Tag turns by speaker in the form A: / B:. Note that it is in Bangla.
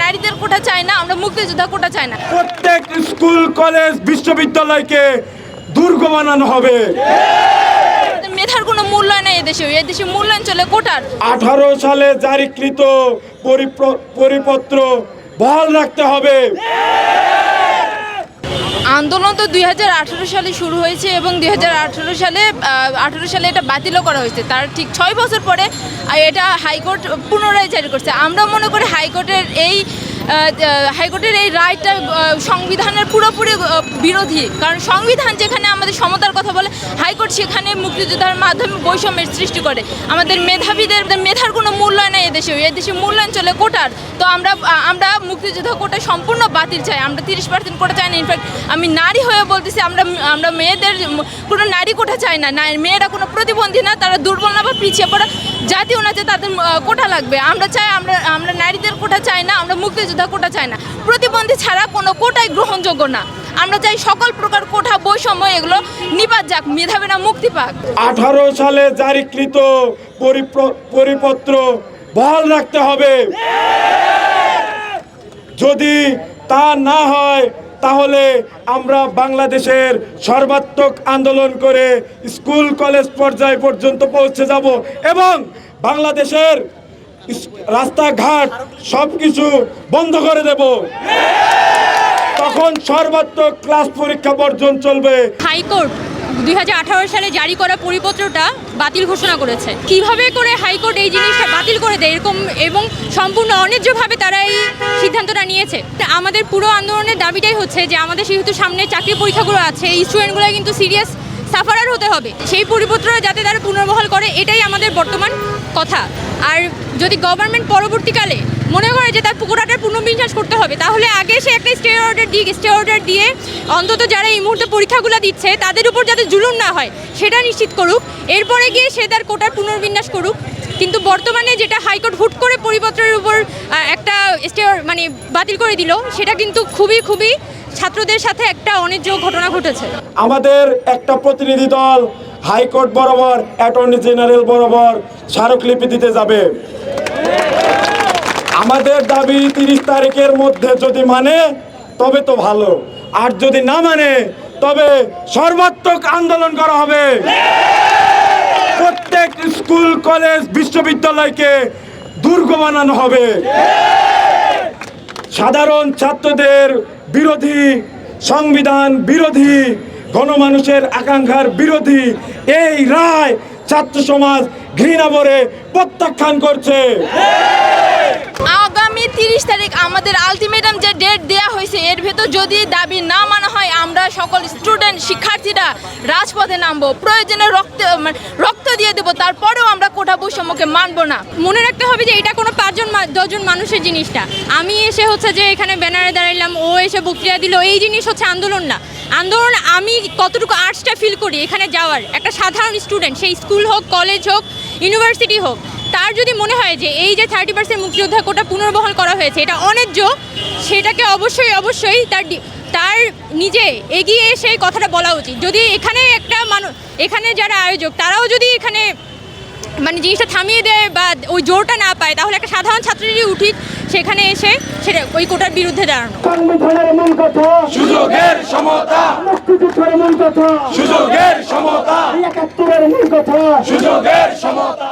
A: নারীদের কোটা চাই না, আমরা মুক্তিযোদ্ধা কোটা চাই না।
B: প্রত্যেক স্কুল কলেজ বিশ্ববিদ্যালয়কে দুর্গ বানানো হবে।
A: মেধার কোনো মূল্যায়ন নাই এদেশে মূল্যায়ন চলে কোটার।
B: 18 সালে জারিকৃত পরিপত্র বহাল রাখতে হবে।
A: আন্দোলন তো 2018 সালে শুরু হয়েছে এবং 2018 সালে এটা বাতিলও করা হয়েছে। তার ঠিক 6 বছর পরে এটা হাইকোর্ট পুনরায় জারি করছে। আমরা মনে করি হাইকোর্টের এই রায়টা সংবিধানের পুরোপুরি বিরোধী, কারণ সংবিধান যেখানে আমাদের সমতার কথা বলে, হাইকোর্ট সেখানে মুক্তিযোদ্ধার মাধ্যমে বৈষম্যের সৃষ্টি করে। আমাদের মেধার কোনো মূল্যায়ন নাই এদেশে মূল্যায়ন চলে কোটার। তো আমরা মুক্তিযোদ্ধা কোটা সম্পূর্ণ বাতিল চাই, আমরা 30% কোটা চাই না। ইনফ্যাক্ট আমি নারী হয়ে বলতেছি, আমরা মেয়েদের কোনো নারী কোটা চাই না। মেয়েরা কোনো প্রতিবন্ধী না, তারা দুর্বল না বা পিছিয়ে পড়া জাতীয় না যে তাদের কোটা লাগবে। আমরা চাই, আমরা নারীদের কোটা চাই না, আমরা মুক্তিযোদ্ধা কোটা চাই না। প্রতিবন্ধী ছাড়া কোনো কোটাই গ্রহণযোগ্য না। আমরা চাই সকল প্রকার কোটা বৈষম্য এগুলো নিপাত যাক, মেধাবীরা মুক্তি পাক।
B: 18 সালে জারিকৃত পরিপত্র বহাল রাখতে হবে। যদি তা না হয় তাহলে আমরা বাংলাদেশের সর্বাত্মক আন্দোলন করে স্কুল কলেজ পর্যায় পর্যন্ত পৌঁছে যাব এবং বাংলাদেশের রাস্তাঘাট সব কিছু বন্ধ করে দেব। তখন সর্বাত্মক ক্লাস পরীক্ষা বর্জন চলবে।
C: হাইকোর্ট 2018 সালে জারি করা পরিপত্রটা বাতিল ঘোষণা করেছে। কিভাবে করে হাইকোর্ট এই জিনিসটা বাতিল করে দেয় এরকম, এবং সম্পূর্ণ অন্যায্যভাবে তারা এই সিদ্ধান্তটা নিয়েছে। আমাদের পুরো আন্দোলনের দাবিটাই হচ্ছে যে আমাদের যেহেতু সামনে চাকরি পরীক্ষাগুলো আছে, এই স্টুডেন্টগুলো কিন্তু সিরিয়াস সাফারার হতে হবে। সেই পরিপত্রটা যাতে তারা পুনর্বহাল করে, এটাই আমাদের বর্তমান কথা। আর যদি গভর্নমেন্ট পরবর্তীকালে মনে করে যে তার কোটাটার পুনর্বিন্যাস করতে হবে, তাহলে আগে সে একটা স্টে অর্ডার দিয়ে অন্তত যারা এই মুহূর্তে পরীক্ষাগুলো দিচ্ছে তাদের উপর যাতে জুলুম না হয় সেটা নিশ্চিত করুক। এরপরে গিয়ে সে তার কোটার পুনর্বিন্যাস করুক। কিন্তু বর্তমানে যেটা হাইকোর্ট হুট করে পরিপত্রের উপর একটা বাতিল করে দিল, সেটা কিন্তু খুবই ছাত্রদের সাথে একটা অন্যায্য ঘটনা ঘটেছে।
B: আমাদের একটা প্রতিনিধি দল হাইকোর্ট বরাবর অ্যাটর্নি জেনারেল বরাবর স্মারকলিপি দিতে যাবে। আমাদের দাবি 30 তারিখের মধ্যে যদি মানে তবে তো ভালো, আর যদি না মানে তবে সর্বাত্মক আন্দোলন করা হবে। প্রত্যেক স্কুল কলেজ বিশ্ববিদ্যালয়কে দুর্গ বানানো হবে। সাধারণ ছাত্রদের বিরোধী, সংবিধান বিরোধী, গণমানুষের আকাঙ্ক্ষার বিরোধী এই রায় ছাত্র সমাজ ঘৃণা ভরে প্রত্যাখ্যান করছে।
A: আগামী 30 তারিখ আমাদের আলটিমেটাম যে ডেট দেওয়া হয়েছে, এর ভেতর যদি দাবি না মানা হয়, আমরা সকল স্টুডেন্ট শিক্ষার্থীরা রাজপথে নামবো, প্রয়োজনে রক্ত দিয়ে দেবো, তারপরেও আমরা কোটা বৈষম্যকে মানব না।
C: মনে রাখতে হবে যে এটা কোনো 5-10 মানুষের জিনিসটা। আমি এসে হচ্ছে যে এখানে ব্যানারে দাঁড়াইলাম, ও এসে বক্তৃতা দিল, এই জিনিস হচ্ছে আন্দোলন না। আন্দোলন আমি কতটুকু আর্টসটা ফিল করি এখানে যাওয়ার, একটা সাধারণ স্টুডেন্ট, সেই স্কুল হোক, কলেজ হোক, ইউনিভার্সিটি হোক, তার যদি মনে হয় যে এই যে 30% মুক্তিযোদ্ধা কোটা পুনর্বহাল করা হয়েছে এটা অন্যায্য, সেটাকে অবশ্যই তার নিজে এগিয়ে এসে কথাটা বলা উচিত। যদি এখানে এখানে যারা আয়োজক তারাও যদি এখানে জিনিসটা থামিয়ে দেয় বা ওই জোরটা না পায়, তাহলে একটা সাধারণ ছাত্রেরই উচিত সেখানে এসে সেটা ওই কোটার বিরুদ্ধে দাঁড়ানো।
B: সংবিধানের মূল কথা সুযোগের সমতা, মুক্তিযুদ্ধের মূল কথা সুযোগের সমতা, 71-এর মূল কথা সুযোগের সমতা।